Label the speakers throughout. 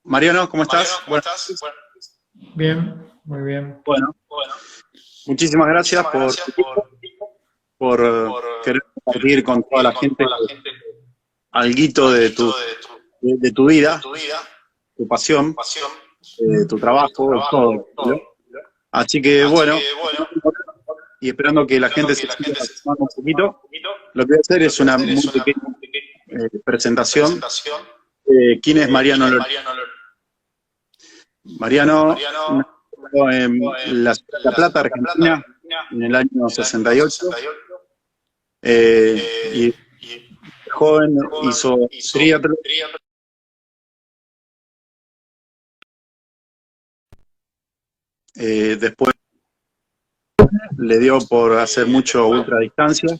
Speaker 1: Mariano, ¿cómo estás?
Speaker 2: Bien, muy bien.
Speaker 1: Bueno, muchísimas gracias por tu tiempo, por querer compartir con toda la gente alguito de tu vida, tu pasión, tu trabajo, todo. ¿No? Así que bueno, y esperando que la gente se siga participando un poquito, lo que voy a hacer es una muy pequeña presentación. ¿Quién es Mariano Lorenzo? Mariano nació en la ciudad de La Plata, Argentina, en el año 68, y joven hizo triatlón. Después le dio por hacer mucho ultradistancia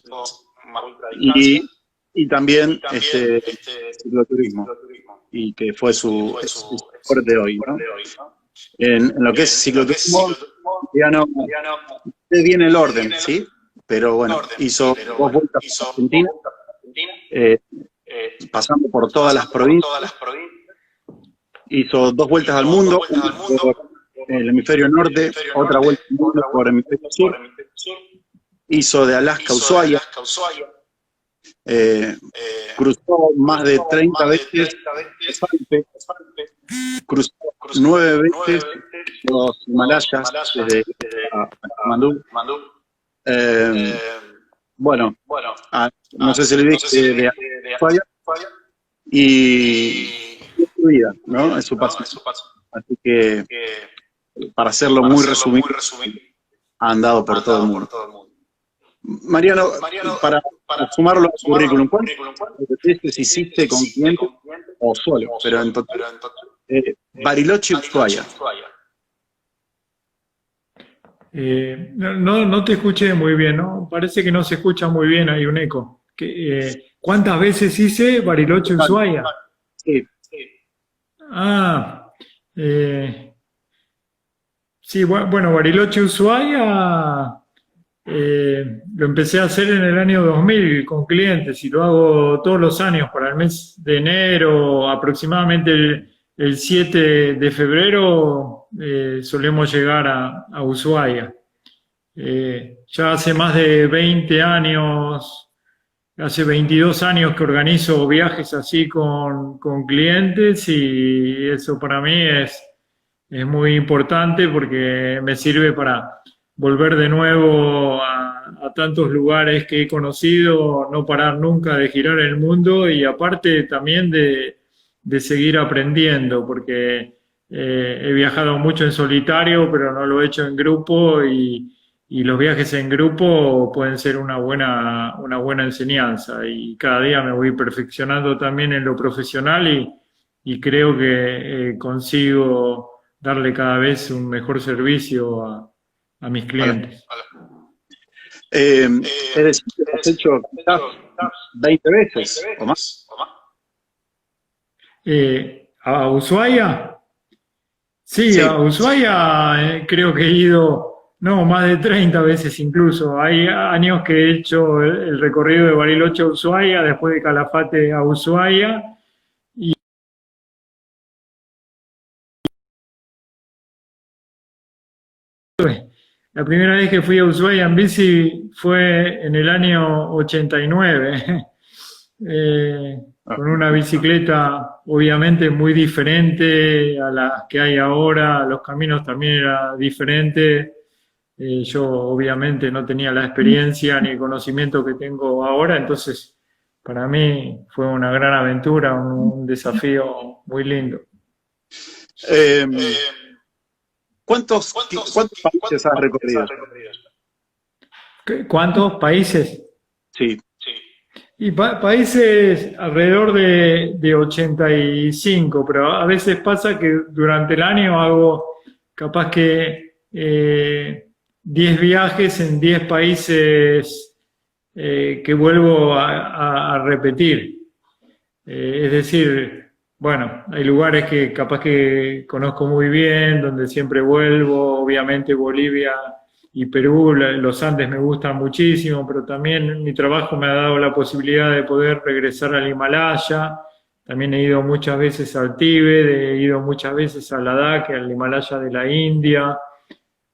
Speaker 1: y también cicloturismo, y que fue su fuerte hoy, ¿no? En lo que es cicloturismo, ya no viene el orden, ¿sí? Pero bueno, hizo 2 vueltas por Argentina, pasando por todas las provincias, hizo 2 vueltas al mundo, una por el hemisferio norte, otra vuelta al mundo por el hemisferio sur, hizo de Alaska a Ushuaia, cruzó más de 30 veces los Alpes, cruzó 9 veces los Himalayas desde Katmandú. Bueno, no sé si le dije de Ushuaia, y es su vida, ¿no? Es su pasión. Así que, para hacerlo muy resumido, ha andado por todo el mundo. Mariano, para sumarlo al currículum, ¿cuántas veces hiciste con clientes o solo? Pero en total, Bariloche y Ushuaia.
Speaker 2: No te escuché muy bien, ¿no? Parece que no se escucha muy bien, hay un eco. ¿Cuántas veces hice Bariloche Ushuaia?
Speaker 1: Sí.
Speaker 2: Ah, sí, bueno, Bariloche Ushuaia lo empecé a hacer en el año 2000 con clientes y lo hago todos los años para el mes de enero, aproximadamente el 7 de febrero solemos llegar a Ushuaia. Ya hace más de 20 años, hace 22 años que organizo viajes así con clientes y eso para mí es muy importante porque me sirve para volver de nuevo a tantos lugares que he conocido, no parar nunca de girar el mundo y aparte también de seguir aprendiendo, porque he viajado mucho en solitario, pero no lo he hecho en grupo y los viajes en grupo pueden ser una buena enseñanza y cada día me voy perfeccionando también en lo profesional y creo que consigo darle cada vez un mejor servicio a mis clientes.
Speaker 1: Es decir, que lo has hecho quizás 20 veces o más.
Speaker 2: ¿A Ushuaia? Sí,
Speaker 1: Sí.
Speaker 2: a Ushuaia creo que he ido, no, más de 30 veces incluso. Hay años que he hecho el recorrido de Bariloche a Ushuaia, después de Calafate a Ushuaia. La primera vez que fui a Ushuaia en bici fue en el año 89, con una bicicleta obviamente muy diferente a las que hay ahora, los caminos también eran diferentes. Yo obviamente no tenía la experiencia ni el conocimiento que tengo ahora, entonces para mí fue una gran aventura, un desafío muy lindo.
Speaker 1: Eh, ¿cuántos países has recorrido?
Speaker 2: ¿Cuántos países?
Speaker 1: Sí.
Speaker 2: Y países alrededor de 85, pero a veces pasa que durante el año hago capaz que 10 viajes en 10 países que vuelvo a repetir. Es decir, bueno, hay lugares que capaz que conozco muy bien, donde siempre vuelvo, obviamente Bolivia y Perú, los Andes me gustan muchísimo, pero también mi trabajo me ha dado la posibilidad de poder regresar al Himalaya, también he ido muchas veces al Tíbet, he ido muchas veces a Ladakh, al Himalaya de la India,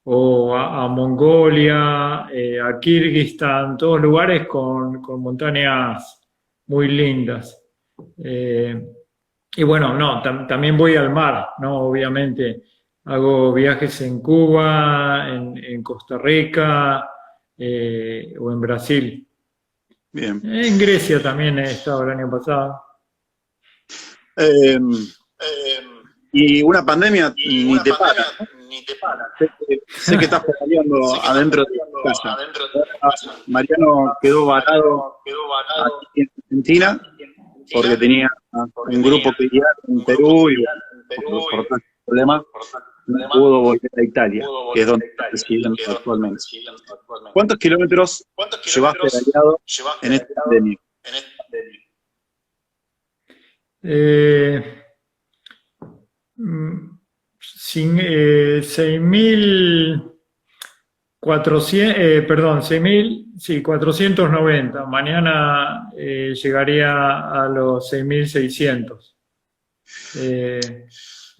Speaker 2: o a Mongolia, a Kirguistán, todos lugares con montañas muy lindas. Y bueno, no, también voy al mar, ¿no? Obviamente hago viajes en Cuba, en Costa Rica, o en Brasil.
Speaker 1: Bien.
Speaker 2: En Grecia también he estado el año pasado.
Speaker 1: Eh, y una pandemia ni te para, ¿no? Sé que estás pedaleando adentro de tu casa. Mariano quedó varado aquí en Argentina porque tenía un grupo que guiar en Perú y por tantos problemas no pudo volver a Italia, que es donde está residiendo actualmente. ¿Cuántos kilómetros llevas pedaleado en esta pandemia?
Speaker 2: Eh, 490. Mañana llegaría a los 6.600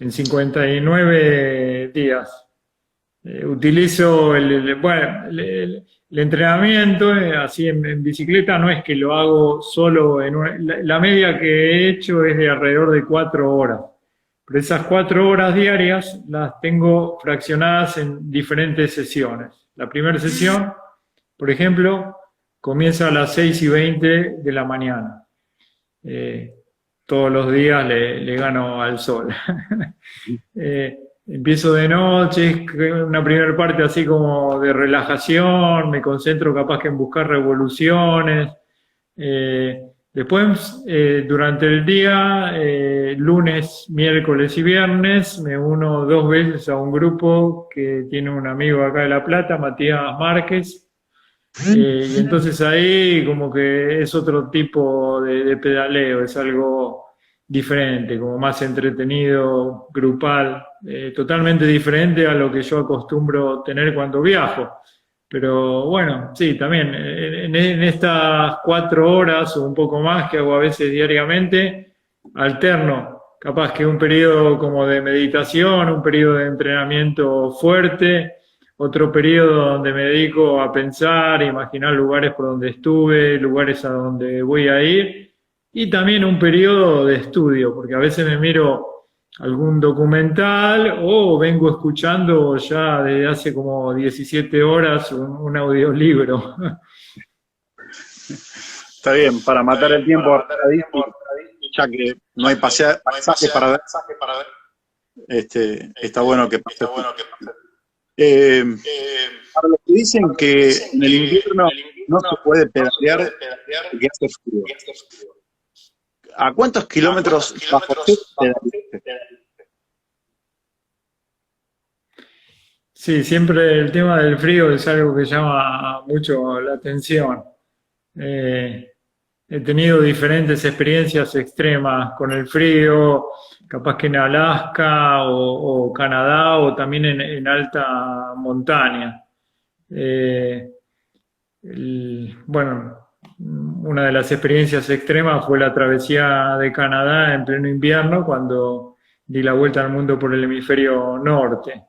Speaker 2: en 59 días. Utilizo el entrenamiento, así en bicicleta, no es que lo hago solo la media que he hecho es de alrededor de 4 horas. Pero esas 4 horas diarias las tengo fraccionadas en diferentes sesiones. La primera sesión, por ejemplo, comienza a las 6:20 de la mañana. Todos los días le gano al sol. Empiezo de noche, una primera parte así como de relajación, me concentro capaz que en buscar revoluciones. Después, durante el día, lunes, miércoles y viernes, me uno 2 veces a un grupo que tiene un amigo acá de La Plata, Matías Márquez, y entonces ahí como que es otro tipo de pedaleo, es algo diferente, como más entretenido, grupal, totalmente diferente a lo que yo acostumbro tener cuando viajo. Pero bueno, sí, también en estas 4 horas o un poco más que hago a veces diariamente, alterno, capaz que un periodo como de meditación, un periodo de entrenamiento fuerte, otro periodo donde me dedico a pensar, imaginar lugares por donde estuve, lugares a donde voy a ir, y también un periodo de estudio, porque a veces me miro algún documental o vengo escuchando ya desde hace como 17 horas un audiolibro.
Speaker 1: Está bien, para matar el tiempo, ya que no hay pasaje para ver, está bueno que pase. Para los que dicen que en el invierno no se puede pedalear porque hace frío, ¿a cuántos kilómetros bajo cero pedaleaste?
Speaker 2: Sí, siempre el tema del frío es algo que llama mucho la atención. He tenido diferentes experiencias extremas con el frío, capaz que en Alaska o Canadá o también en alta montaña. Bueno, una de las experiencias extremas fue la travesía de Canadá en pleno invierno cuando di la vuelta al mundo por el hemisferio norte.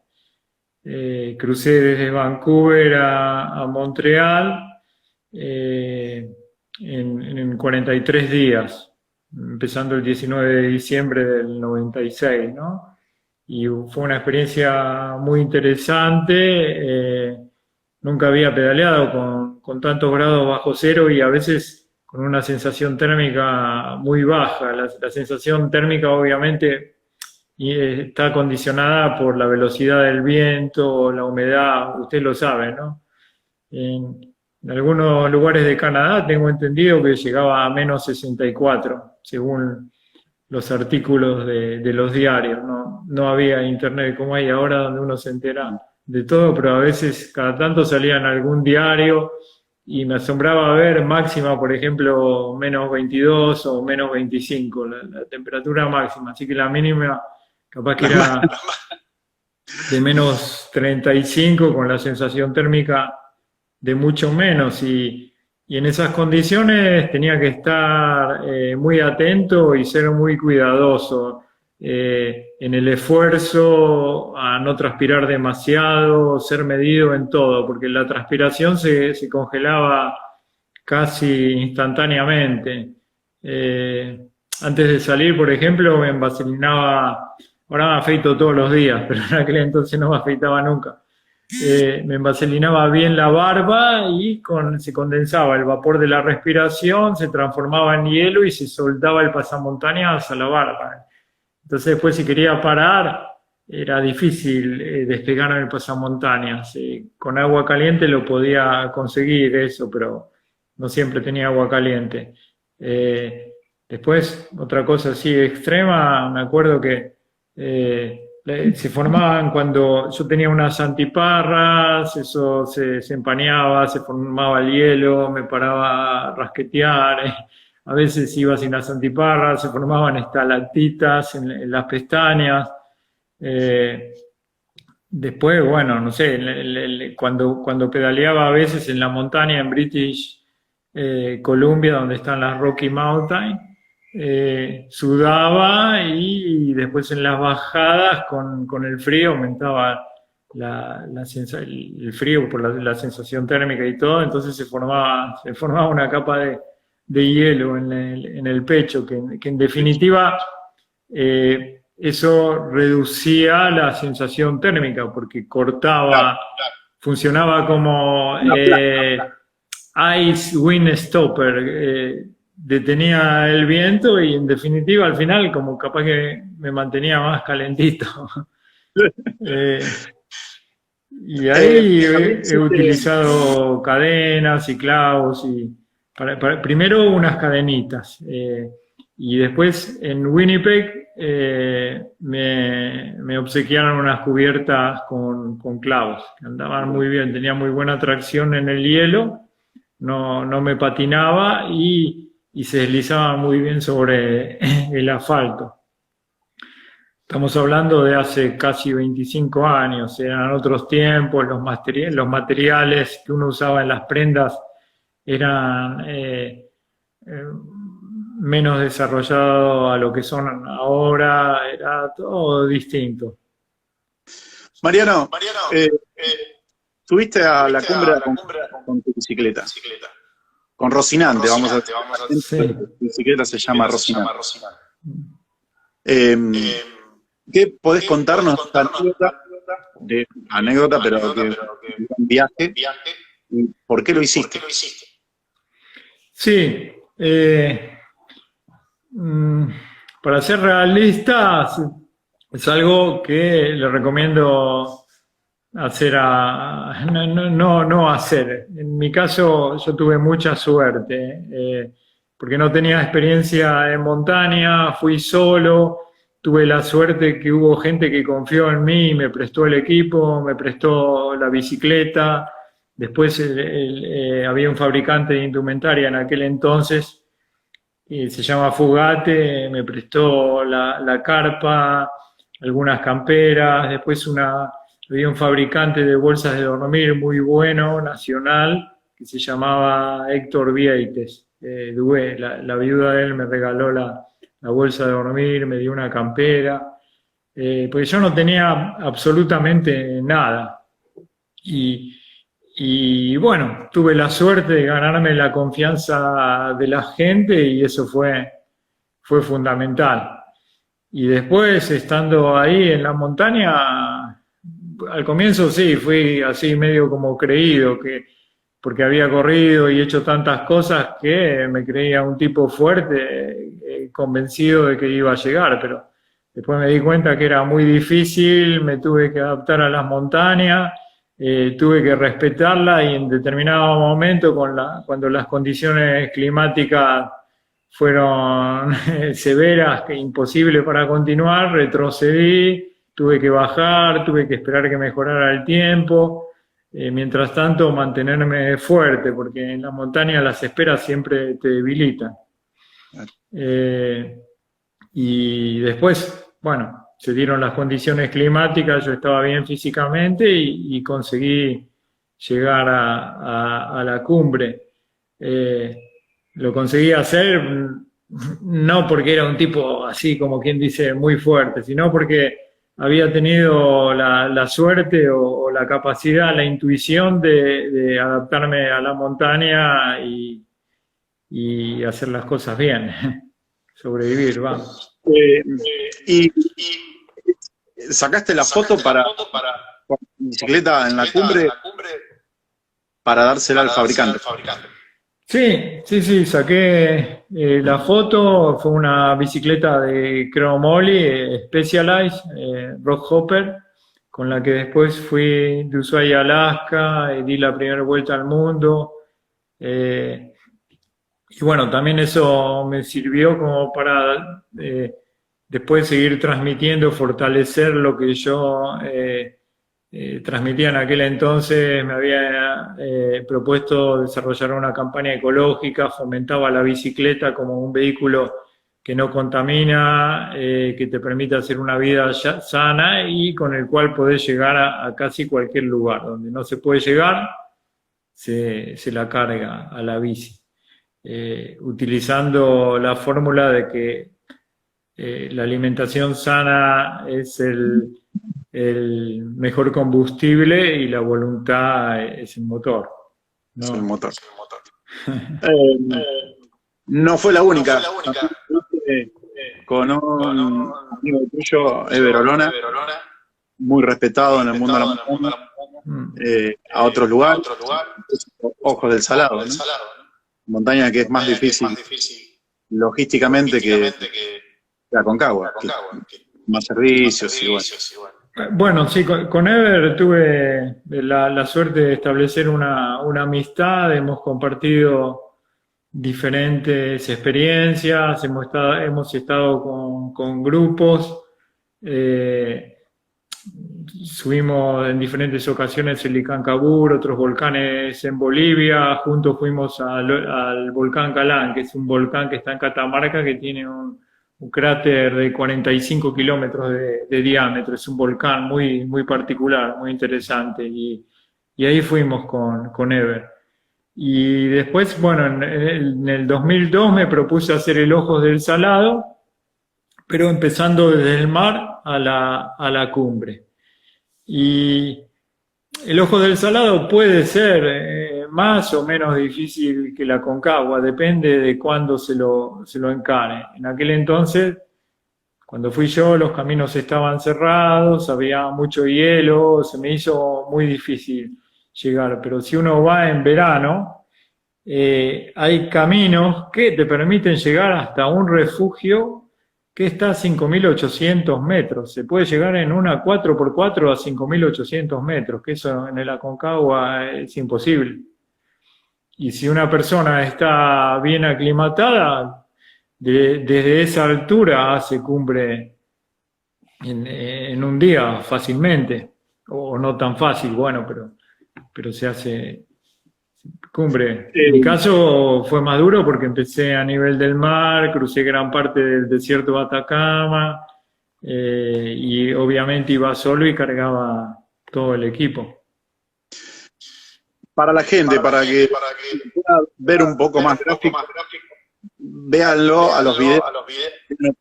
Speaker 2: Crucé desde Vancouver a Montreal en 43 días, empezando el 19 de diciembre del 96, ¿no? Y fue una experiencia muy interesante. Nunca había pedaleado con tantos grados bajo cero y a veces con una sensación térmica muy baja. La sensación térmica obviamente está condicionada por la velocidad del viento, la humedad, usted lo sabe, ¿no? En algunos lugares de Canadá tengo entendido que llegaba a menos 64, según los artículos de los diarios, ¿no? No había internet como hay ahora donde uno se entera de todo, pero a veces cada tanto salía en algún diario y me asombraba ver máxima, por ejemplo, menos 22 o menos 25, la temperatura máxima, así que la mínima capaz que era de menos 35 con la sensación térmica de mucho menos y Y en esas condiciones tenía que estar muy atento y ser muy cuidadoso en el esfuerzo, a no transpirar demasiado, ser medido en todo, porque la transpiración se congelaba casi instantáneamente. Antes de salir, por ejemplo, me envaselinaba, ahora me afeito todos los días, pero en aquel entonces no me afeitaba nunca. Me envaselinaba bien la barba y se condensaba el vapor de la respiración, se transformaba en hielo y se soltaba el pasamontañas a la barba. Entonces después si quería parar era difícil despegarme el pasamontañas. Con agua caliente lo podía conseguir eso, pero no siempre tenía agua caliente. Después, otra cosa así extrema, me acuerdo que se formaban cuando yo tenía unas antiparras, eso se empañaba, se formaba el hielo, me paraba a rasquetear, a veces iba sin las antiparras, se formaban estalactitas en las pestañas. Después, bueno, no sé, cuando pedaleaba a veces en la montaña en British Columbia, donde están las Rocky Mountains, sudaba y después en las bajadas con el frío aumentaba el frío por la sensación térmica y todo, entonces se formaba una capa de hielo en el pecho, que en definitiva eso reducía la sensación térmica porque cortaba, funcionaba como ice wind stopper, detenía el viento y en definitiva al final como capaz que me mantenía más calentito. Y ahí he utilizado cadenas y clavos y primero unas cadenitas y después en Winnipeg me obsequiaron unas cubiertas con clavos que andaban muy bien, tenía muy buena tracción en el hielo, no me patinaba y se deslizaba muy bien sobre el asfalto. Estamos hablando de hace casi 25 años, eran otros tiempos, los materiales que uno usaba en las prendas eran menos desarrollados a lo que son ahora, era todo distinto.
Speaker 1: Mariano, subiste a la cumbre con tu bicicleta. Con Rocinante, vamos a decir.
Speaker 2: Sí.
Speaker 1: La bicicleta se llama Rocinante. ¿Qué podés contarnos esta anécdota, pero de un viaje? ¿Y por qué lo hiciste?
Speaker 2: Sí. Para ser realista, es algo que le recomiendo hacer no hacer. En mi caso yo tuve mucha suerte, porque no tenía experiencia en montaña, fui solo, tuve la suerte que hubo gente que confió en mí, me prestó el equipo, me prestó la bicicleta, después había un fabricante de indumentaria en aquel entonces, se llama Fugate, me prestó la carpa, algunas camperas, después había un fabricante de bolsas de dormir muy bueno, nacional, que se llamaba Héctor Vieites. Dué, la viuda de él me regaló la bolsa de dormir, me dio una campera, porque yo no tenía absolutamente nada. Y bueno, tuve la suerte de ganarme la confianza de la gente y eso fue fundamental. Y después, estando ahí en la montaña, al comienzo sí, fui así medio como creído, porque había corrido y hecho tantas cosas que me creía un tipo fuerte, convencido de que iba a llegar, pero después me di cuenta que era muy difícil, me tuve que adaptar a las montañas, tuve que respetarla y en determinado momento, cuando las condiciones climáticas fueron severas, que imposible para continuar, retrocedí, tuve que bajar, tuve que esperar que mejorara el tiempo, mientras tanto mantenerme fuerte, porque en la montaña las esperas siempre te debilitan. Y después, bueno, se dieron las condiciones climáticas, yo estaba bien físicamente y conseguí llegar a la cumbre. Lo conseguí hacer no porque era un tipo así como quien dice muy fuerte, sino porque había tenido la suerte o la capacidad, la intuición de adaptarme a la montaña y hacer las cosas bien, sobrevivir, vamos.
Speaker 1: Y sacaste la foto para bicicleta en la cumbre para dársela al fabricante.
Speaker 2: Sí, saqué la foto, fue una bicicleta de Chromoly Specialized, Rockhopper, con la que después fui de Ushuaia a Alaska, di la primera vuelta al mundo, y bueno, también eso me sirvió como para después seguir transmitiendo, fortalecer lo que yo transmitía en aquel entonces. Me había propuesto desarrollar una campaña ecológica, fomentaba la bicicleta como un vehículo que no contamina, que te permite hacer una vida sana y con el cual podés llegar a casi cualquier lugar. Donde no se puede llegar, se la carga a la bici. Utilizando la fórmula de que la alimentación sana es el mejor combustible y la voluntad es el motor, ¿no?
Speaker 1: Es el motor. No fue la única. Con un amigo tuyo, Ever Olona, muy respetado en el mundo de la montaña, a otro lugar, Ojos del Salado, ¿no? Montaña que es más difícil logísticamente que la Aconcagua, que más servicios y bueno.
Speaker 2: Bueno, sí, con Ever tuve la suerte de establecer una amistad, hemos compartido diferentes experiencias, hemos estado con grupos, subimos en diferentes ocasiones el Licancabur, otros volcanes en Bolivia, juntos fuimos al volcán Calán, que es un volcán que está en Catamarca, que tiene un cráter de 45 kilómetros de diámetro. Es un volcán muy, muy particular, muy interesante, y ahí fuimos con Ever. Y después, bueno, en el 2002 me propuse hacer el Ojos del Salado, pero empezando desde el mar a la cumbre. Y el Ojo del Salado puede ser más o menos difícil que la Aconcagua, depende de cuándo se lo encare. En aquel entonces, cuando fui yo, los caminos estaban cerrados, había mucho hielo, se me hizo muy difícil llegar. Pero si uno va en verano, hay caminos que te permiten llegar hasta un refugio que está a 5.800 metros. Se puede llegar en una 4x4 a 5.800 metros, que eso en el Aconcagua es imposible. Y si una persona está bien aclimatada, desde esa altura hace cumbre en un día fácilmente, o no tan fácil, bueno, pero se hace cumbre. En mi caso fue más duro porque empecé a nivel del mar, crucé gran parte del desierto de Atacama, y obviamente iba solo y cargaba todo el equipo.
Speaker 1: Para la gente, para que pueda ver un poco más gráfico, véanlo a los videos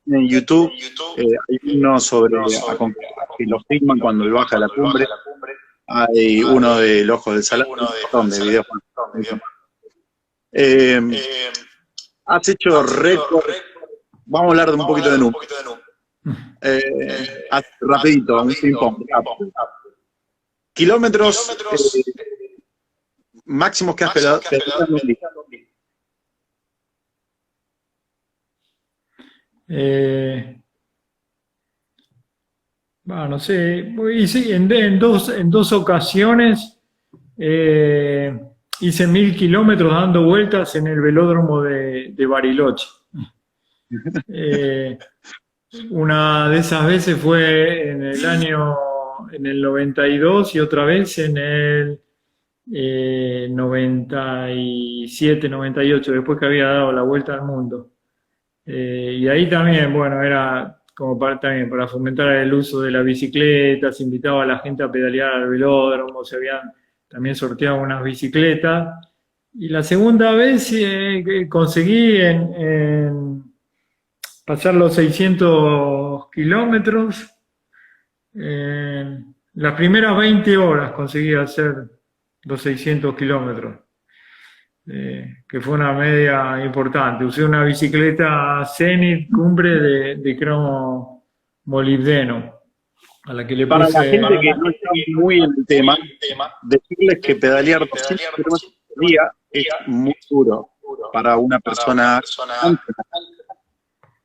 Speaker 1: en YouTube. Hay uno sobre Aconcagua, que lo filman cuando baja a la cumbre. Hay uno del Ojo del Salado, de videos. Has hecho récord. Vamos a hablar de un poquito de números. Rapidito, un ping-pong. Kilómetros máximos que has pedado en un día.
Speaker 2: No sé, y sí, en dos ocasiones hice 1.000 kilómetros dando vueltas en el velódromo de Bariloche. Una de esas veces fue en el 92 y otra vez en el 97, 98, después que había dado la vuelta al mundo. Y ahí también, bueno, era como también para fomentar el uso de la bicicleta, se invitaba a la gente a pedalear al velódromo, se habían también sorteado unas bicicletas, Y la segunda vez que conseguí pasar los 600 kilómetros. Las primeras 20 horas conseguí hacer los 600 kilómetros, que fue una media importante. Usé una bicicleta Zenith Cumbre de cromo molibdeno, a la que le
Speaker 1: Para la
Speaker 2: puse...
Speaker 1: gente que no está muy en el tema, decirles que pedalear 200 kilómetros por día es muy duro para una persona.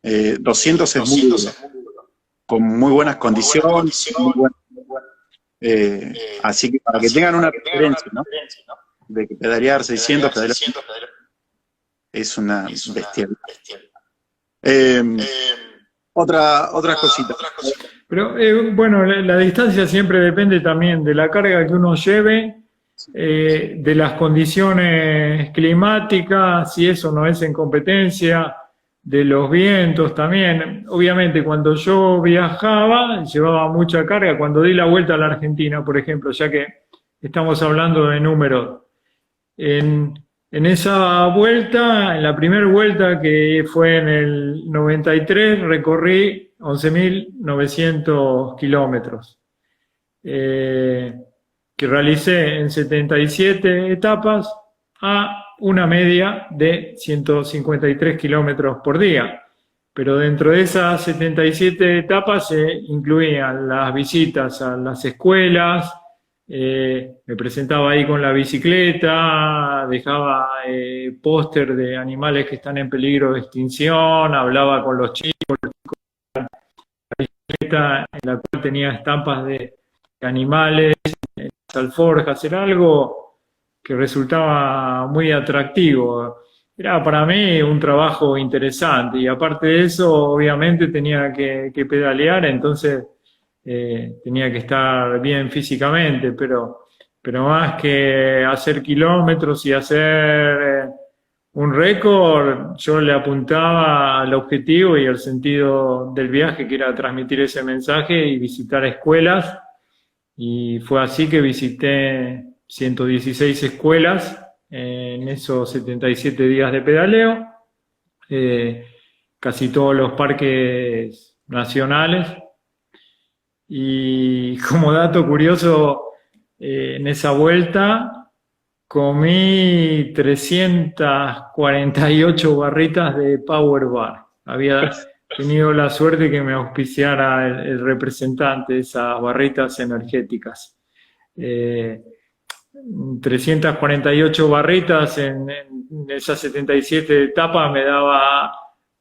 Speaker 1: 200 es muy duro, con muy buenas condiciones, muy buenas, así que para que tengan una referencia, ¿no? De que pedalear 600, pedalear es una bestialidad. Otras cositas.
Speaker 2: Pero bueno, la distancia siempre depende también de la carga que uno lleve, de las condiciones climáticas, si eso no es en competencia, de los vientos también. Obviamente cuando yo viajaba llevaba mucha carga. Cuando di la vuelta a la Argentina, por ejemplo, ya que estamos hablando de números, en esa vuelta, en la primera vuelta que fue en el 93, recorrí 11.900 kilómetros, que realicé en 77 etapas a una media de 153 kilómetros por día. Pero dentro de esas 77 etapas se incluían las visitas a las escuelas, me presentaba ahí con la bicicleta, dejaba póster de animales que están en peligro de extinción, hablaba con los chicos, la bicicleta en la cual tenía estampas de animales, alforjas, era algo que resultaba muy atractivo. Era para mí un trabajo interesante y aparte de eso, obviamente tenía que pedalear, entonces tenía que estar bien físicamente, pero más que hacer kilómetros y hacer un récord, yo le apuntaba al objetivo y al sentido del viaje, que era transmitir ese mensaje y visitar escuelas. Y fue así que visité 116 escuelas en esos 77 días de pedaleo, casi todos los parques nacionales. Y como dato curioso, en esa vuelta comí 348 barritas de Power Bar. Había tenido la suerte que me auspiciara el representante de esas barritas energéticas. 348 barritas en esas 77 etapas me daba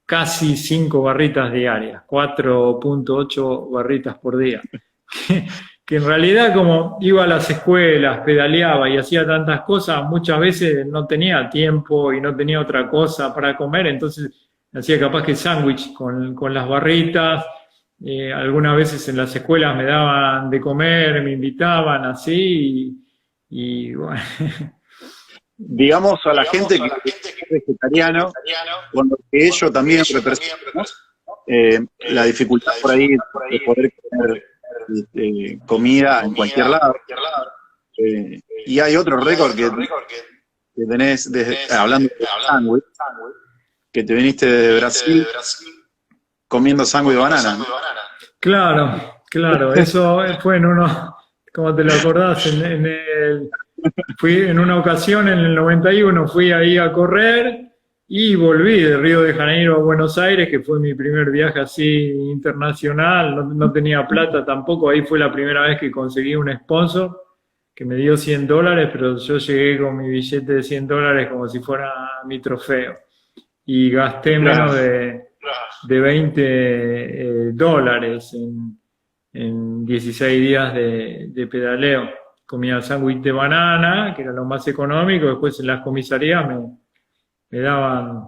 Speaker 2: casi 5 barritas diarias, 4.8 barritas por día. Que en realidad, como iba a las escuelas, pedaleaba y hacía tantas cosas, muchas veces no tenía tiempo y no tenía otra cosa para comer, entonces hacía capaz que sándwich con las barritas. Algunas veces en las escuelas me daban de comer, me invitaban así y bueno.
Speaker 1: Digamos a la gente que es vegetariano, con lo que ello también representa, la dificultad por ahí de poder comer comida en cualquier lado. Y hay otro récord que tenés, hablando de sándwich, que te viniste de Brasil comiendo sándwich de banana, ¿no?
Speaker 2: Claro, eso fue en uno, como te lo acordás, fui en una ocasión en el 91, fui ahí a correr y volví de Río de Janeiro a Buenos Aires, que fue mi primer viaje así internacional, no tenía plata tampoco, ahí fue la primera vez que conseguí un sponsor que me dio $100, pero yo llegué con mi billete de $100 como si fuera mi trofeo y gasté menos de $20 en 16 días de pedaleo. Comía sándwich de banana, que era lo más económico, después en las comisarías me daban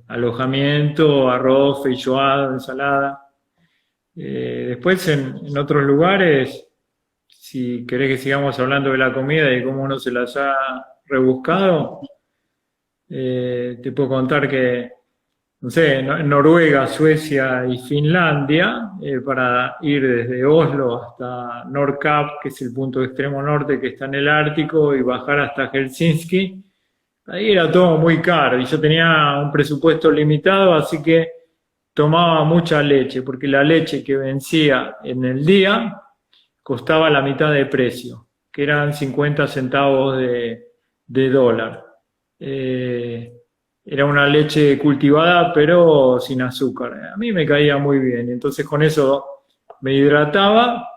Speaker 2: alojamiento, arroz, feijoada, ensalada. Después en otros lugares, si querés que sigamos hablando de la comida y cómo uno se las ha rebuscado, te puedo contar que no sé, Noruega, Suecia y Finlandia, para ir desde Oslo hasta Nordkapp, que es el punto extremo norte que está en el Ártico, y bajar hasta Helsinki. Ahí era todo muy caro y yo tenía un presupuesto limitado, así que tomaba mucha leche, porque la leche que vencía en el día costaba la mitad de precio, que eran 50 centavos de dólar. Era una leche cultivada, pero sin azúcar. A mí me caía muy bien, entonces con eso me hidrataba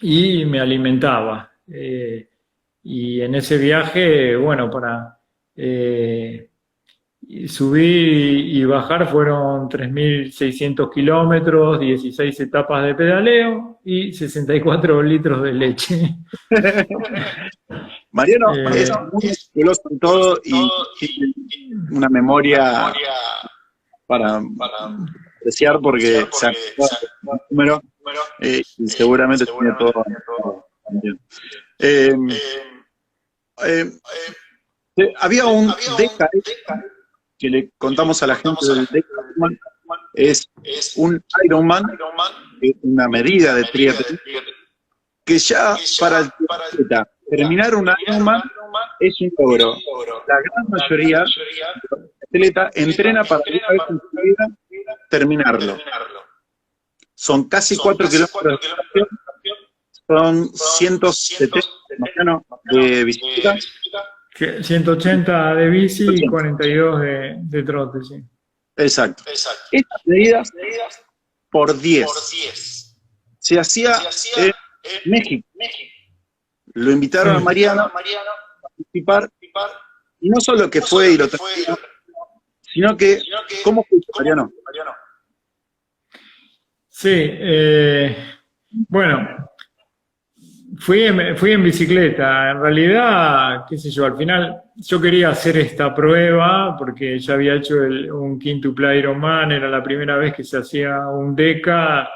Speaker 2: y me alimentaba. Y en ese viaje, bueno, para subir y bajar fueron 3.600 kilómetros, 16 etapas de pedaleo y 64 litros de leche.
Speaker 1: Mariano es muy meticuloso en todo y tiene una memoria para apreciar porque se acuerda del número y seguramente tiene todo también. Había un DKS que le contamos a la gente del DKS, es un Ironman, una medida de triatlón, que ya para el triatleta terminar un Ironman es un logro. La gran mayoría de los atletas entrena para una vez en su vida terminarlo. Son casi 4 kilómetros de estación, son 170 de bicicleta.
Speaker 2: 180 de bici y 42 de trote, sí.
Speaker 1: Exacto. Estas medidas por 10. Se hacía en México. Lo invitaron a Mariano a participar, y no solo que fue y lo terminó, sino que, ¿cómo fue Mariano?
Speaker 2: Sí, bueno, fui en bicicleta. En realidad, qué sé yo, al final yo quería hacer esta prueba porque ya había hecho un quíntuple Ironman, era la primera vez que se hacía un Deca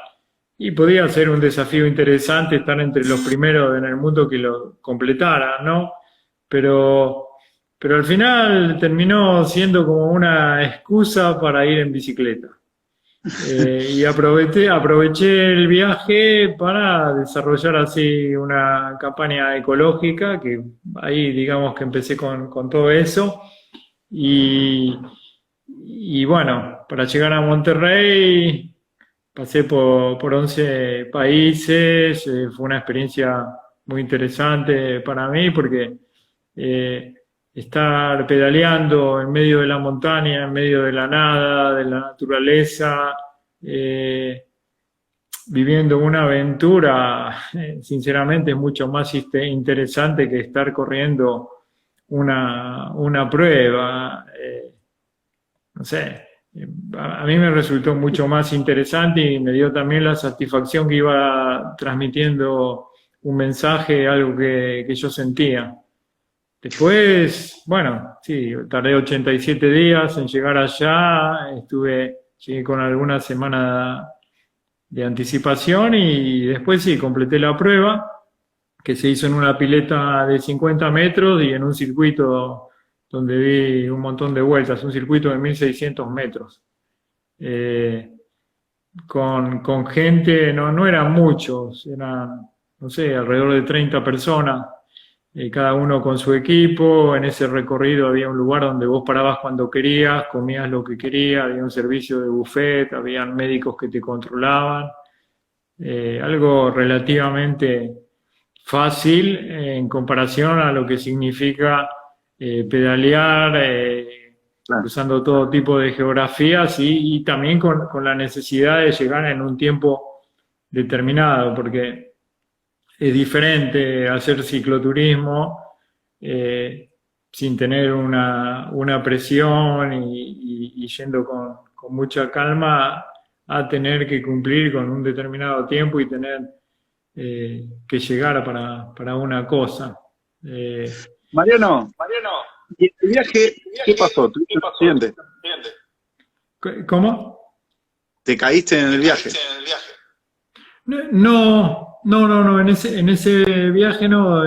Speaker 2: y podía ser un desafío interesante estar entre los primeros en el mundo que lo completaran, ¿no? Pero al final terminó siendo como una excusa para ir en bicicleta. Y aproveché el viaje para desarrollar así una campaña ecológica, que ahí digamos que empecé con todo eso. Y bueno, para llegar a Monterrey pasé por 11 países, fue una experiencia muy interesante para mí porque estar pedaleando en medio de la montaña, en medio de la nada, de la naturaleza, viviendo una aventura, sinceramente es mucho más interesante que estar corriendo una prueba. No sé, a mí me resultó mucho más interesante y me dio también la satisfacción que iba transmitiendo un mensaje, algo que yo sentía. Después, bueno, sí, tardé 87 días en llegar allá, llegué con alguna semana de anticipación y después sí, completé la prueba, que se hizo en una pileta de 50 metros y en un circuito donde di un montón de vueltas, un circuito de 1.600 metros. Con gente, no eran muchos, eran, no sé, alrededor de 30 personas. Cada uno con su equipo. En ese recorrido había un lugar donde vos parabas cuando querías, comías lo que querías, había un servicio de buffet, habían médicos que te controlaban. Algo relativamente fácil en comparación a lo que significa pedalear, usando todo tipo de geografías y también con la necesidad de llegar en un tiempo determinado, porque es diferente hacer cicloturismo sin tener una presión y yendo con mucha calma a tener que cumplir con un determinado tiempo y tener que llegar para una cosa.
Speaker 1: Mariano, ¿y el viaje qué pasó? ¿Tuviste un accidente?
Speaker 2: ¿Cómo?
Speaker 1: ¿Te caíste en el viaje?
Speaker 2: No, en ese viaje no.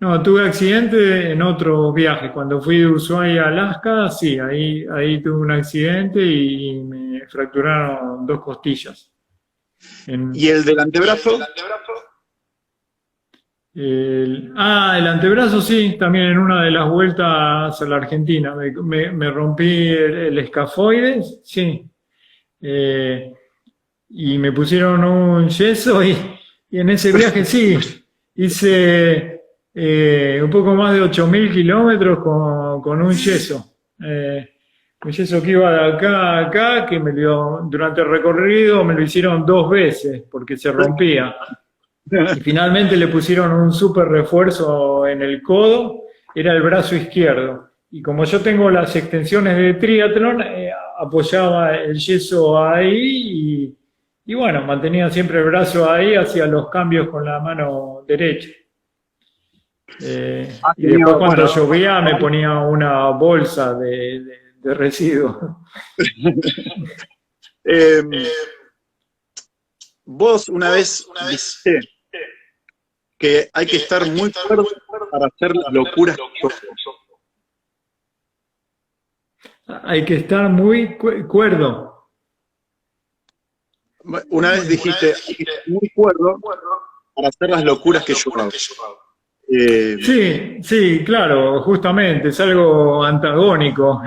Speaker 2: No, tuve accidente en otro viaje. Cuando fui de Ushuaia a Alaska, sí, ahí tuve un accidente y me fracturaron dos costillas.
Speaker 1: ¿Y
Speaker 2: En,
Speaker 1: el del antebrazo?
Speaker 2: el antebrazo sí, también en una de las vueltas a la Argentina. Me rompí el escafoides, sí. Eh, y me pusieron un yeso y en ese viaje sí, hice un poco más de 8.000 kilómetros con un yeso. Un yeso que iba de acá a acá, que durante el recorrido me lo hicieron dos veces porque se rompía. Y finalmente le pusieron un súper refuerzo en el codo, era el brazo izquierdo. Y como yo tengo las extensiones de triatlón, apoyaba el yeso ahí y bueno, mantenía siempre el brazo ahí, hacía los cambios con la mano derecha.
Speaker 1: Has
Speaker 2: Y después
Speaker 1: tenido,
Speaker 2: cuando
Speaker 1: bueno,
Speaker 2: llovía me ponía una bolsa de residuos.
Speaker 1: eh, vos una vez dijiste que hay que estar muy cuerdo para hacer las locuras que yo hago.
Speaker 2: Hay que estar muy cuerdo.
Speaker 1: Una vez dijiste, hay que estar muy cuerdo para hacer las locuras que yo hago.
Speaker 2: Sí, sí, claro, justamente, es algo antagónico.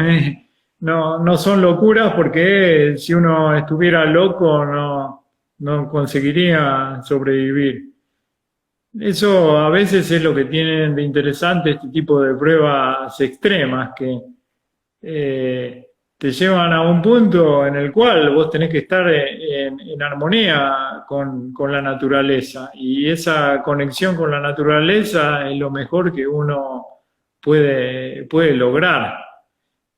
Speaker 2: No, no son locuras porque si uno estuviera loco no conseguiría sobrevivir. Eso a veces es lo que tienen de interesante este tipo de pruebas extremas que te llevan a un punto en el cual vos tenés que estar en armonía con la naturaleza y esa conexión con la naturaleza es lo mejor que uno puede lograr.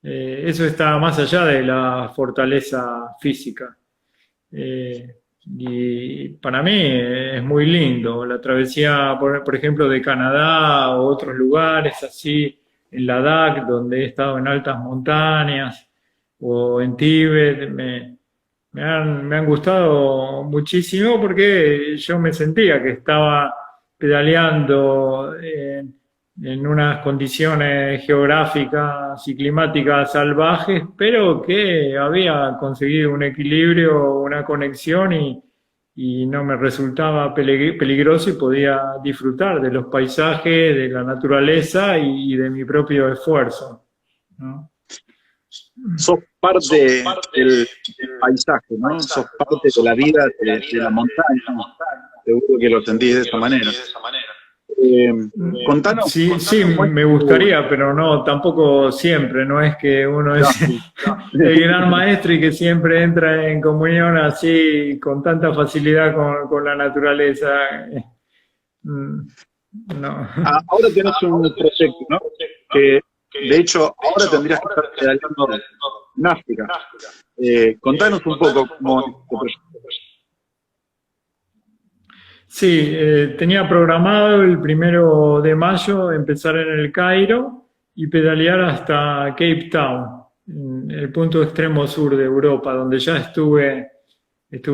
Speaker 2: Eso está más allá de la fortaleza física. Eh, y para mí es muy lindo la travesía, por ejemplo, de Canadá o otros lugares así, en Ladakh, donde he estado en altas montañas, o en Tíbet, me han gustado muchísimo porque yo me sentía que estaba pedaleando en unas condiciones geográficas y climáticas salvajes, pero que había conseguido un equilibrio, una conexión y no me resultaba peligroso y podía disfrutar de los paisajes, de la naturaleza y de mi propio esfuerzo, ¿no?
Speaker 1: Sos parte del paisaje, ¿no? Sos parte de la vida de la montaña. Seguro que lo sentís de esa manera. Contanos,
Speaker 2: Sí, sí, me gustaría, pero no, tampoco siempre, no es que uno es el gran maestro y que siempre entra en comunión así con tanta facilidad con la naturaleza. No.
Speaker 1: Ahora tenés un proyecto, ¿no? Que de hecho ahora tendrías que estar pedaleando en África. Contanos un poco cómo es este proyecto.
Speaker 2: Sí, tenía programado el 1 de mayo empezar en el Cairo y pedalear hasta Cape Town, en el punto extremo sur de Europa, donde ya estuve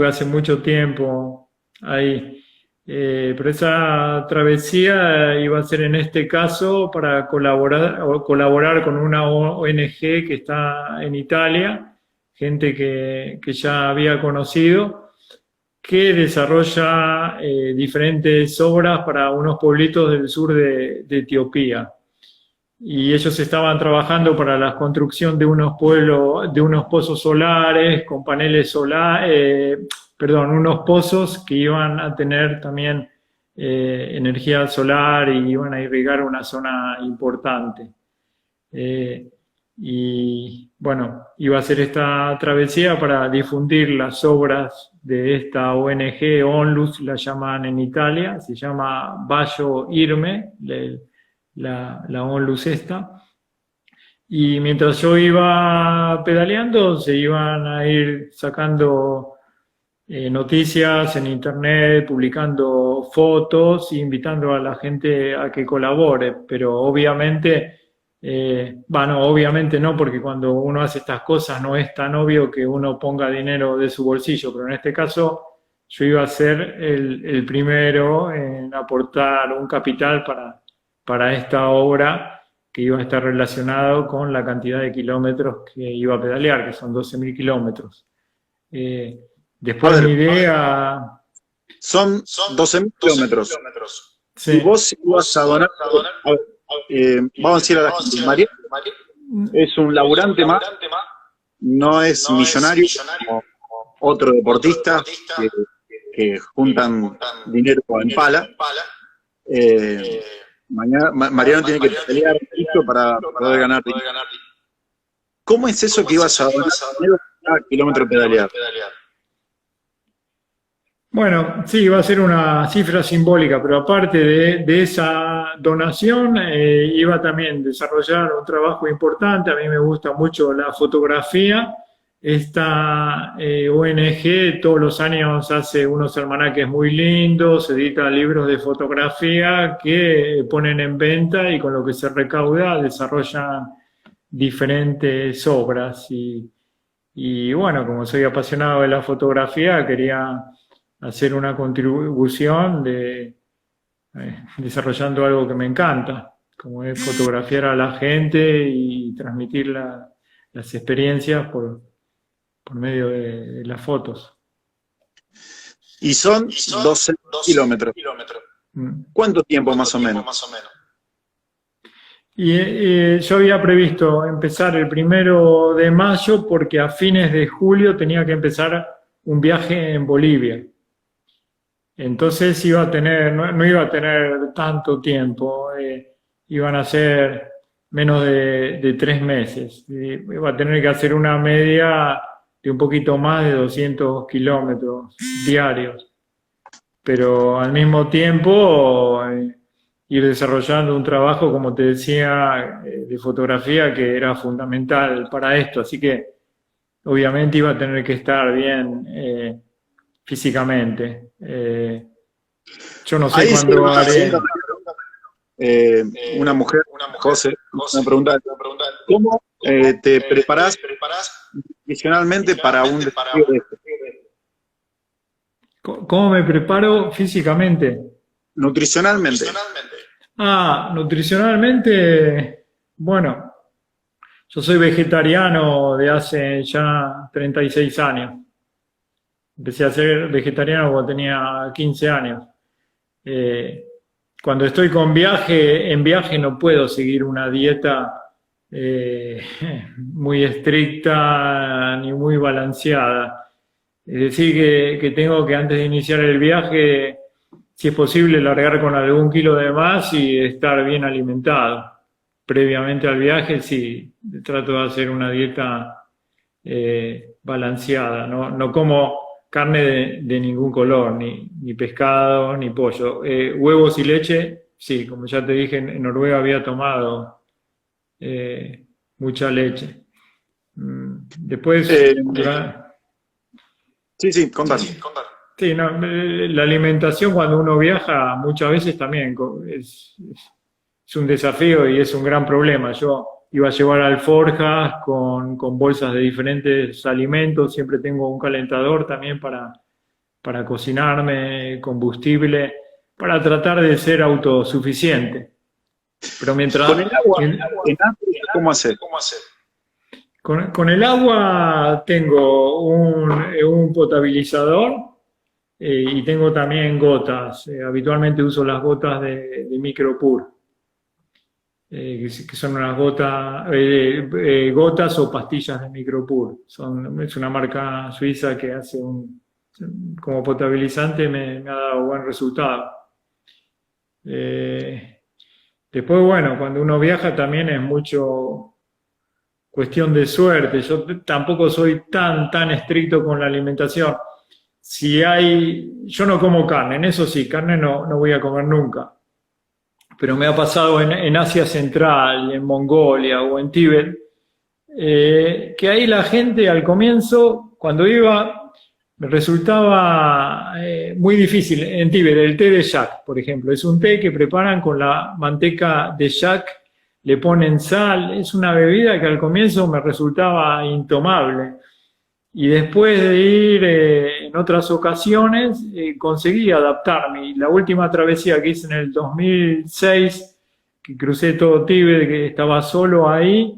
Speaker 2: hace mucho tiempo ahí. Pero esa travesía iba a ser en este caso para colaborar con una ONG que está en Italia, gente que ya había conocido que desarrolla diferentes obras para unos pueblitos del sur de Etiopía. Y ellos estaban trabajando para la construcción de unos pueblos, de unos pozos solares con paneles solares, unos pozos que iban a tener también energía solar y iban a irrigar una zona importante. Y bueno, iba a hacer esta travesía para difundir las obras de esta ONG, ONLUS la llaman en Italia, se llama Bayo Irme, la ONLUS esta. Y mientras yo iba pedaleando, se iban a ir sacando noticias en internet, publicando fotos, invitando a la gente a que colabore, pero obviamente... obviamente no, porque cuando uno hace estas cosas no es tan obvio que uno ponga dinero de su bolsillo, pero en este caso yo iba a ser el primero en aportar un capital para esta obra que iba a estar relacionado con la cantidad de kilómetros que iba a pedalear, que son 12.000 kilómetros. Después mi idea...
Speaker 1: Son 12.000 kilómetros.
Speaker 2: Sí.
Speaker 1: Y vos ibas a donar... A ver, vamos a decir a la gente, Mariano es un laburante más, no es millonario como otro deportista que juntan dinero en pala. Mariano tiene que pelear mucho para poder ganar dinero. ¿Cómo es eso que ibas a donar dinero a kilómetro pedalear?
Speaker 2: Bueno, sí, va a ser una cifra simbólica, pero aparte de esa donación, iba también a desarrollar un trabajo importante. A mí me gusta mucho la fotografía. Esta ONG todos los años hace unos almanaques muy lindos, edita libros de fotografía que ponen en venta y con lo que se recauda desarrollan diferentes obras. Y bueno, como soy apasionado de la fotografía, quería hacer una contribución desarrollando algo que me encanta, como es fotografiar a la gente y transmitir las experiencias por medio de las fotos.
Speaker 1: Y son 12 kilómetros. ¿Cuánto tiempo más o menos?
Speaker 2: Y yo había previsto empezar el 1 de mayo porque a fines de julio tenía que empezar un viaje en Bolivia. Entonces iba a tener, no iba a tener tanto tiempo, iban a ser menos de 3 meses. Iba a tener que hacer una media de un poquito más de 200 kilómetros diarios. Pero al mismo tiempo ir desarrollando un trabajo, como te decía, de fotografía que era fundamental para esto. Así que obviamente iba a tener que estar bien físicamente. Yo no sé
Speaker 1: ahí
Speaker 2: cuándo haré.
Speaker 1: Una mujer, José, me pregunta, ¿cómo te preparás nutricionalmente para un desafío de este?
Speaker 2: ¿Cómo me preparo físicamente?
Speaker 1: Nutricionalmente.
Speaker 2: Nutricionalmente, bueno, yo soy vegetariano de hace ya 36 años. Empecé a ser vegetariano cuando tenía 15 años. Cuando estoy en viaje no puedo seguir una dieta muy estricta ni muy balanceada. Es decir, que tengo que antes de iniciar el viaje, si es posible, largar con algún kilo de más y estar bien alimentado. Previamente al viaje, sí, trato de hacer una dieta balanceada. No como carne de ningún color, ni pescado, ni pollo. Huevos y leche, sí, como ya te dije, en Noruega había tomado mucha leche. Después...
Speaker 1: Sí, contame.
Speaker 2: Sí, no, la alimentación cuando uno viaja muchas veces también es un desafío y es un gran problema. Yo iba a llevar alforjas con bolsas de diferentes alimentos, siempre tengo un calentador también para cocinarme, combustible, para tratar de ser autosuficiente. Pero mientras...
Speaker 1: ¿Con el agua, cómo hacer?
Speaker 2: Con el agua tengo un potabilizador y tengo también gotas. Habitualmente uso las gotas de Micropur, que son unas gotas o pastillas de Micropur. Es una marca suiza que hace como potabilizante me ha dado buen resultado. Después, bueno, cuando uno viaja también es mucho cuestión de suerte. Yo tampoco soy tan estricto con la alimentación. Yo no como carne, en eso sí, carne no voy a comer nunca. Pero me ha pasado en Asia Central, en Mongolia o en Tíbet, que ahí la gente al comienzo, cuando iba, me resultaba muy difícil. En Tíbet, el té de yak, por ejemplo, es un té que preparan con la manteca de yak, le ponen sal, es una bebida que al comienzo me resultaba intomable. Y después de ir en otras ocasiones, conseguí adaptarme. Y la última travesía que hice en el 2006 que crucé todo Tíbet, que estaba solo ahí,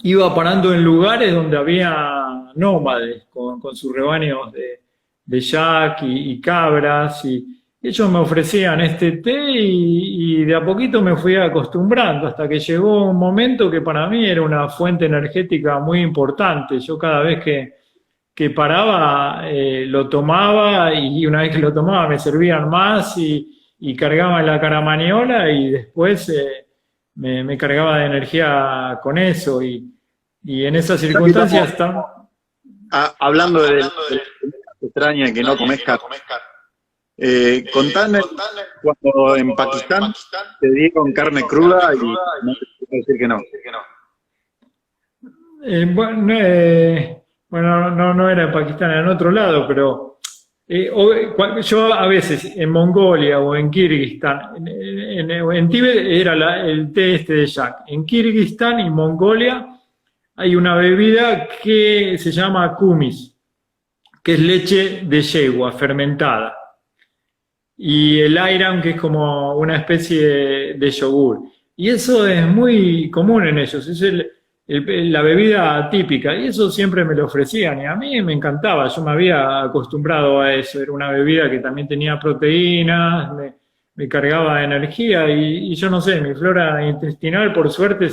Speaker 2: iba parando en lugares donde había nómades con sus rebaños de yak y cabras, y ellos me ofrecían este té y de a poquito me fui acostumbrando hasta que llegó un momento que para mí era una fuente energética muy importante. Yo cada vez que paraba lo tomaba, y una vez que lo tomaba me servían más y cargaba en la caramaniola, y después me cargaba de energía con eso, y en esas circunstancias están...
Speaker 1: Hablando de extraña que no comes carne. Contame cuando en Pakistán te dieron carne cruda y no te puedo decir que no.
Speaker 2: Bueno, no era en Pakistán, era en otro lado, pero yo a veces en Mongolia o en Kirguistán, en Tíbet era el té este de yak. En Kirguistán y Mongolia hay una bebida que se llama kumis, que es leche de yegua fermentada, y el ayran, que es como una especie de yogur. Y eso es muy común en ellos, es la bebida típica, y eso siempre me lo ofrecían, y a mí me encantaba, yo me había acostumbrado a eso, era una bebida que también tenía proteínas, me cargaba de energía, y yo no sé, mi flora intestinal por suerte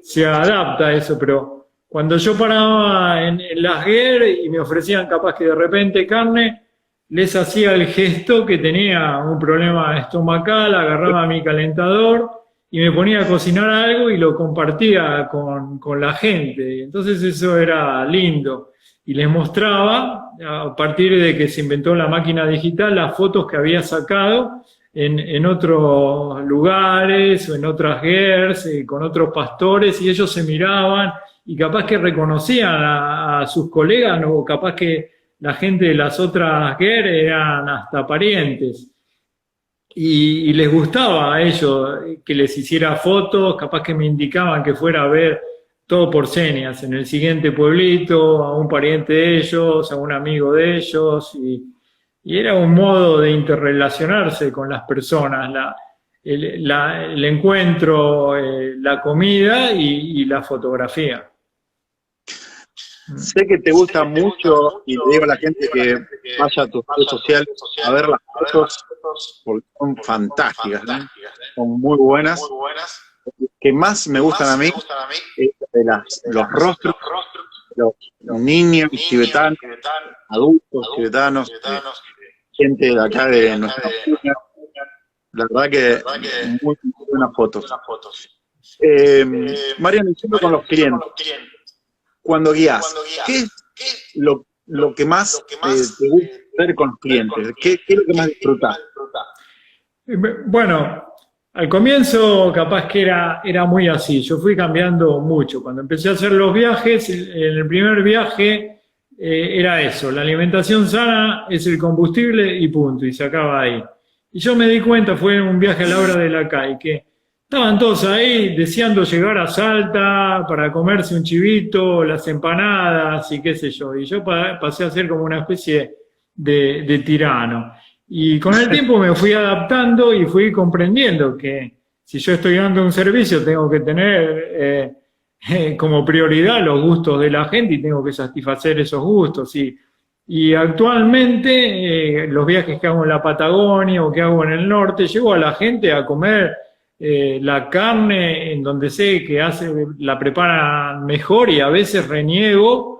Speaker 2: se adapta a eso, pero cuando yo paraba en las GER y me ofrecían capaz que de repente carne, les hacía el gesto que tenía un problema estomacal, agarraba mi calentador y me ponía a cocinar algo y lo compartía con la gente. Entonces eso era lindo. Y les mostraba, a partir de que se inventó la máquina digital, las fotos que había sacado en otros lugares o en otras GERS, con otros pastores, y ellos se miraban y capaz que reconocían a sus colegas, o capaz que la gente de las otras GER eran hasta parientes. Y les gustaba a ellos que les hiciera fotos, capaz que me indicaban que fuera a ver todo por señas en el siguiente pueblito, a un pariente de ellos, a un amigo de ellos, y era un modo de interrelacionarse con las personas, el encuentro, la comida y la fotografía.
Speaker 1: Sé que te gusta mucho, y le digo a la gente que vaya a tus redes sociales a ver las fotos, porque son fantásticas, ¿no? Son muy buenas. Lo que más me gustan a mí es los rostros de los niños tibetanos, adultos tibetanos, gente de acá de nuestra zona. La verdad que muy buenas fotos. Mariano, y con los clientes, cuando guías, ¿qué es lo que más te gusta hacer con los clientes? ¿Qué es lo que más disfrutas?
Speaker 2: Bueno, al comienzo capaz que era muy así, yo fui cambiando mucho. Cuando empecé a hacer los viajes, en el primer viaje era eso, la alimentación sana es el combustible y punto, y se acaba ahí. Y yo me di cuenta, fue un viaje a la hora de la CAI, que estaban todos ahí deseando llegar a Salta para comerse un chivito, las empanadas y qué sé yo. Y yo pasé a ser como una especie de tirano. Y con el tiempo me fui adaptando y fui comprendiendo que si yo estoy dando un servicio tengo que tener como prioridad los gustos de la gente y tengo que satisfacer esos gustos. Y actualmente los viajes que hago en la Patagonia o que hago en el norte, llevo a la gente a comer la carne en donde sé que la preparan mejor, y a veces reniego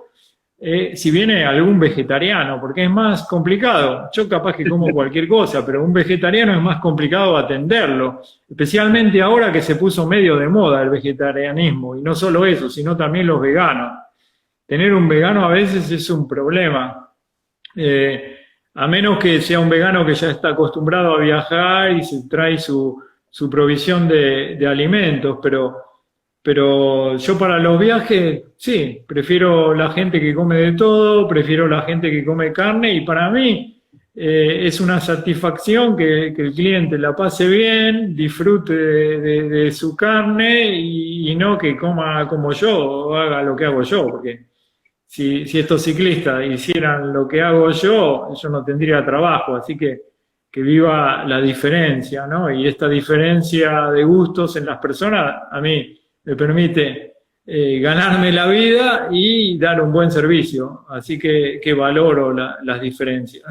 Speaker 2: si viene algún vegetariano, porque es más complicado. Yo capaz que como cualquier cosa, pero un vegetariano es más complicado atenderlo, especialmente ahora que se puso medio de moda el vegetarianismo, y no solo eso, sino también los veganos. Tener un vegano a veces es un problema, a menos que sea un vegano que ya está acostumbrado a viajar y se trae su provisión de alimentos, pero yo para los viajes, sí, prefiero la gente que come de todo, prefiero la gente que come carne, y para mí es una satisfacción que el cliente la pase bien, disfrute de su carne y no que coma como yo o haga lo que hago yo, porque si estos ciclistas hicieran lo que hago yo no tendría trabajo, así que que viva la diferencia, ¿no? Y esta diferencia de gustos en las personas a mí me permite ganarme la vida y dar un buen servicio. Así que valoro las diferencias.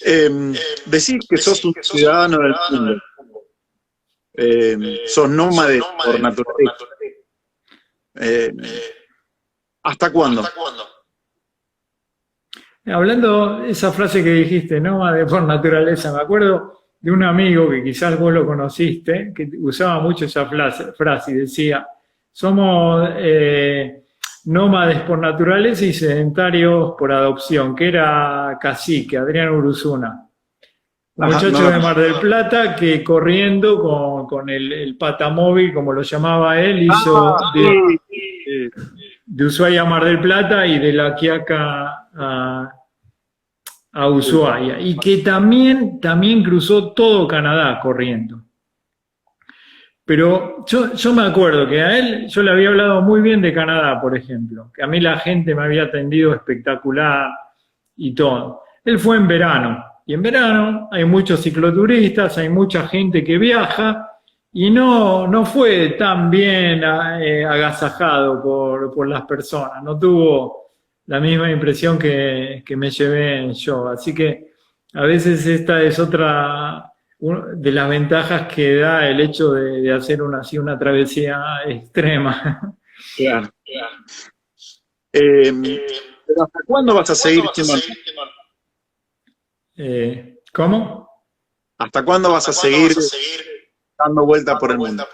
Speaker 1: Decís que sos un ciudadano del mundo. Sos nómade por naturaleza. ¿Hasta cuándo?
Speaker 2: Hablando de esa frase que dijiste, nómade por naturaleza, me acuerdo de un amigo que quizás vos lo conociste, que usaba mucho esa frase y decía, somos nómades por naturaleza y sedentarios por adopción, que era Cacique, Adrián Uruzuna. Un muchacho de Mar del Plata que corriendo con el patamóvil, como lo llamaba él, hizo de Ushuaia a Mar del Plata y de La Quiaca a Ushuaia. Y que también cruzó todo Canadá corriendo. Pero yo me acuerdo que a él, yo le había hablado muy bien de Canadá, por ejemplo, que a mí la gente me había atendido espectacular y todo. Él fue en verano. Y en verano hay muchos cicloturistas, hay mucha gente que viaja y no fue tan bien agasajado por las personas, no tuvo la misma impresión que me llevé yo. Así que a veces esta es otra de las ventajas que da el hecho de hacer una travesía extrema.
Speaker 1: Claro. Pero ¿hasta cuándo vas a seguir siendo?
Speaker 2: ¿Cómo?
Speaker 1: ¿Hasta cuándo vas a seguir dando vuelta por el mundo?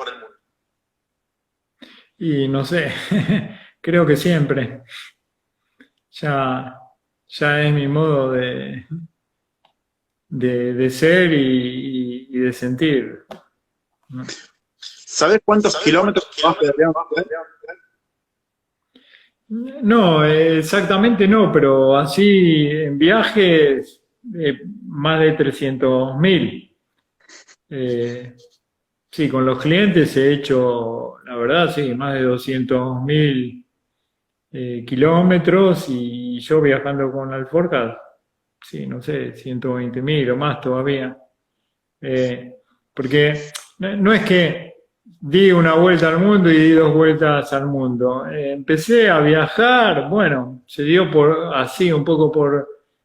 Speaker 2: Y no sé, creo que siempre. Ya es mi modo de ser y de sentir.
Speaker 1: ¿Sabes cuántos kilómetros vas pedaleando?
Speaker 2: No, exactamente no, pero así en viajes más de 300.000. Sí, con los clientes he hecho, la verdad, sí, más de 200.000 kilómetros y yo viajando con Alforja, sí, no sé, 120.000 o más todavía. Porque no es que di una vuelta al mundo y di 2 vueltas al mundo. Empecé a viajar, bueno, se dio así un poco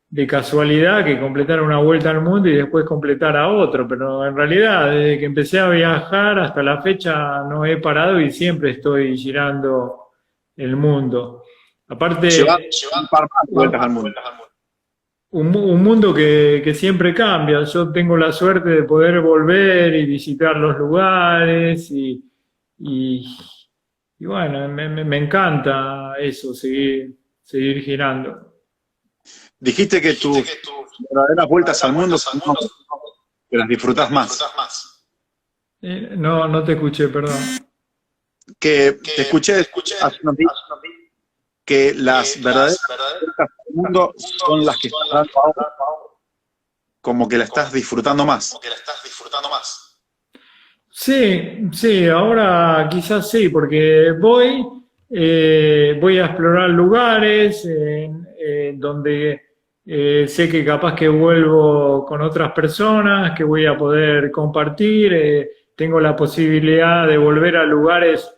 Speaker 2: de casualidad que completara una vuelta al mundo y después completara otro, pero en realidad desde que empecé a viajar hasta la fecha no he parado y siempre estoy girando el mundo. Aparte,
Speaker 1: lleva un par más de vueltas al mundo.
Speaker 2: Un mundo que siempre cambia. Yo tengo la suerte de poder volver y visitar los lugares y bueno, me encanta eso, seguir girando.
Speaker 1: Dijiste que tus verdaderas vueltas al mundo son que las disfrutas más.
Speaker 2: No te escuché, perdón.
Speaker 1: Que te escuché hace unos días que las verdaderas vueltas al mundo son las que estás dando ahora, como que la estás disfrutando más.
Speaker 2: Sí, ahora quizás sí, porque voy a explorar lugares donde sé que capaz que vuelvo con otras personas, que voy a poder compartir, tengo la posibilidad de volver a lugares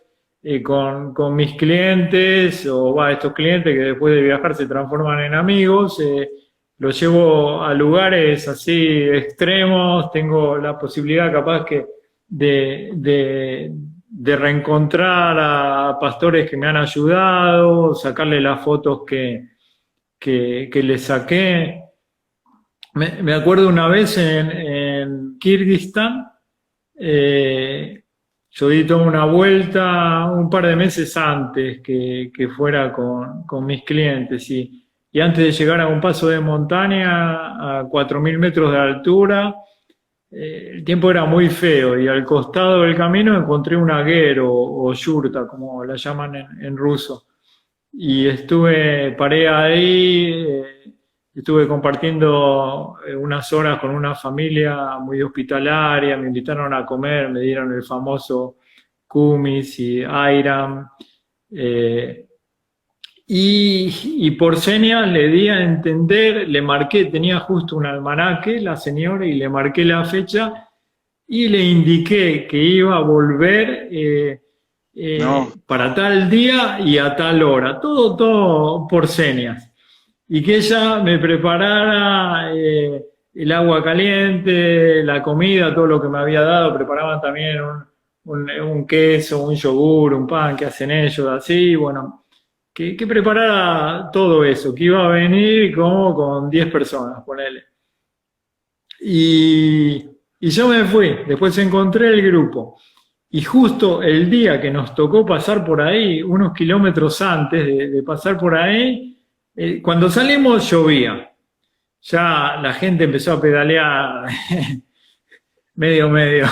Speaker 2: con mis clientes, o estos clientes que después de viajar se transforman en amigos, los llevo a lugares así extremos, tengo la posibilidad capaz que de reencontrar a pastores que me han ayudado, sacarle las fotos que les saqué. Me acuerdo una vez en Kirguistán, yo di toda una vuelta un par de meses antes que fuera con mis clientes y antes de llegar a un paso de montaña a 4.000 metros de altura, el tiempo era muy feo y al costado del camino encontré un aguero o yurta, como la llaman en ruso. Y paré ahí, estuve compartiendo unas horas con una familia muy hospitalaria, me invitaron a comer, me dieron el famoso kumis y ayran, y por señas le di a entender, le marqué, tenía justo un almanaque la señora y le marqué la fecha y le indiqué que iba a volver
Speaker 1: No,
Speaker 2: para tal día y a tal hora, todo por señas. Y que ella me preparara el agua caliente, la comida, todo lo que me había dado, preparaban también un queso, un yogur, un pan que hacen ellos, así, bueno, que preparara todo eso, que iba a venir como con 10 personas, ponele. Y yo me fui, después encontré el grupo. Y justo el día que nos tocó pasar por ahí, unos kilómetros antes de pasar por ahí, cuando salimos llovía. Ya la gente empezó a pedalear medio.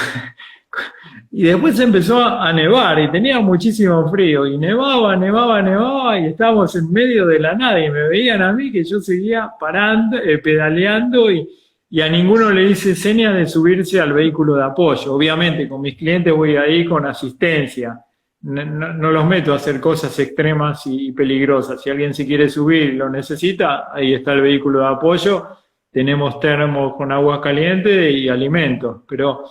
Speaker 2: Y después empezó a nevar y tenía muchísimo frío. Y nevaba y estábamos en medio de la nada y me veían a mí que yo seguía parando, pedaleando y a ninguno le hice seña de subirse al vehículo de apoyo. Obviamente con mis clientes voy ahí con asistencia. No los meto a hacer cosas extremas y peligrosas. Si alguien se quiere subir y lo necesita, ahí está el vehículo de apoyo. Tenemos termos con agua caliente y alimentos. Pero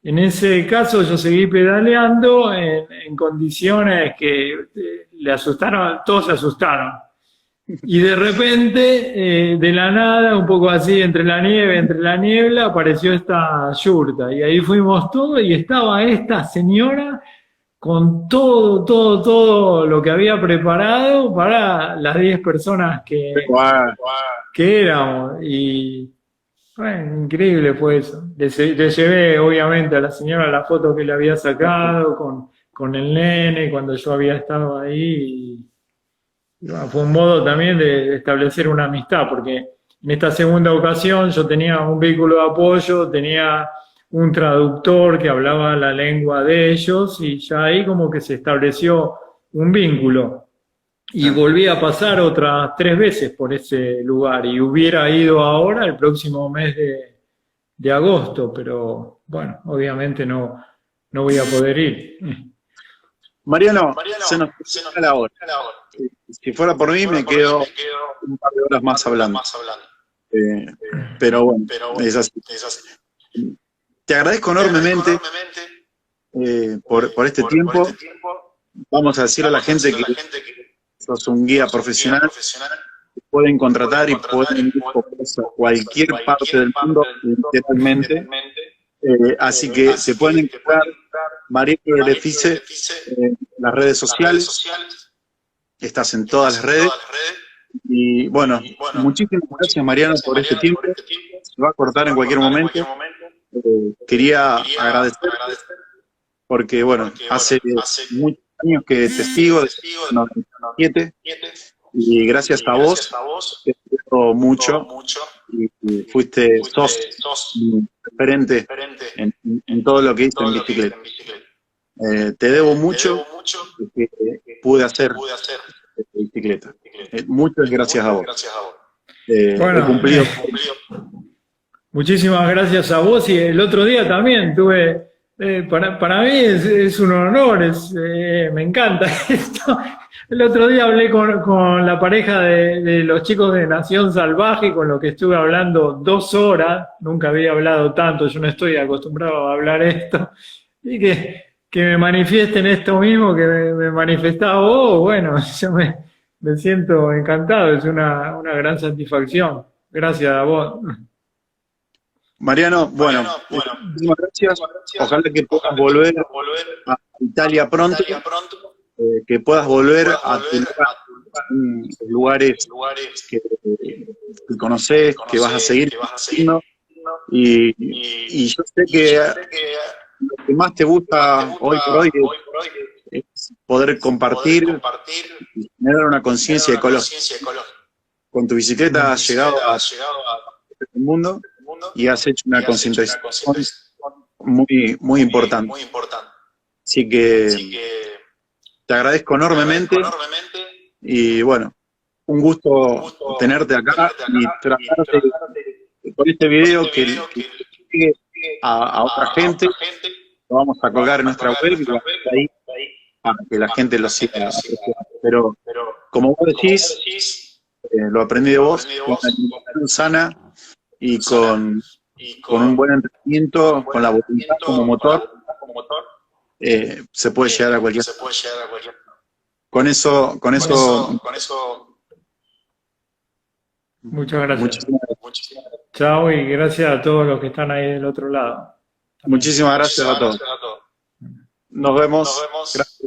Speaker 2: en ese caso yo seguí pedaleando en condiciones que le asustaron, todos se asustaron. Y de repente, de la nada, un poco así, entre la nieve, entre la niebla, apareció esta yurta. Y ahí fuimos todos y estaba esta señora con todo lo que había preparado para las 10 personas
Speaker 1: guau.
Speaker 2: que éramos. Y bueno, increíble fue eso. Le llevé, obviamente, a la señora la foto que le había sacado con el nene cuando yo había estado ahí. Y bueno, fue un modo también de establecer una amistad, porque en esta segunda ocasión yo tenía un vehículo de apoyo, tenía un traductor que hablaba la lengua de ellos y ya ahí como que se estableció un vínculo. Y volví a pasar otras 3 veces por ese lugar y hubiera ido ahora el próximo mes de agosto, pero bueno, obviamente no voy a poder ir.
Speaker 1: Mariano, se nos termina la hora. Si fuera por mí, me quedo un par de horas más hablando. Pero bueno, es así. Te agradezco enormemente por este tiempo. Vamos a decirle a la gente que sos un guía profesional. Pueden contratar y pueden ir por a cualquier parte del mundo, literalmente. Así que se pueden encontrar Mariano Benefice en las redes sociales. Estás en todas las redes. Y bueno, muchísimas gracias, Mariano, por este tiempo. Se va a cortar en cualquier momento. Quería agradecer porque, bueno, hace muchos años que te sigo, desde 97, y gracias a vos te quiero mucho y sos un referente en todo lo que hice en bicicleta. Te debo mucho que pude hacer bicicleta. Muchas gracias a vos.
Speaker 2: Bueno,
Speaker 1: he cumplido.
Speaker 2: Muchísimas gracias a vos y el otro día también tuve, para mí es un honor, me encanta esto. El otro día hablé con la pareja de los chicos de Nación Salvaje, con los que estuve hablando 2 horas, nunca había hablado tanto, yo no estoy acostumbrado a hablar esto, y que me manifiesten esto mismo que me manifestaba vos, bueno, yo me siento encantado, es una gran satisfacción. Gracias a vos.
Speaker 1: Mariano, bueno, muchísimas gracias. Ojalá que puedas volver a Italia pronto, que puedas volver a lugares que conoces, que vas a seguir haciendo. Y yo sé que lo que más te gusta hoy por hoy es poder compartir y generar una conciencia ecológica. Con tu bicicleta has llegado a el mundo y has hecho una concentración muy importante. Así que te agradezco enormemente y bueno, un gusto tenerte acá y tratar por este video que llegue a otra gente. Lo vamos a colgar en nuestra web y lo vamos a ir ahí para que la gente lo siga apreciando. Pero como vos decís, lo aprendí de vos, con una alimentación sana y con un buen entrenamiento, con la voluntad como motor, se puede llegar a cualquier. Con eso,
Speaker 2: Muchas gracias.
Speaker 1: muchísimas gracias.
Speaker 2: Chao y gracias a todos los que están ahí del otro lado.
Speaker 1: Muchísimas gracias a todos. Nos vemos. Gracias.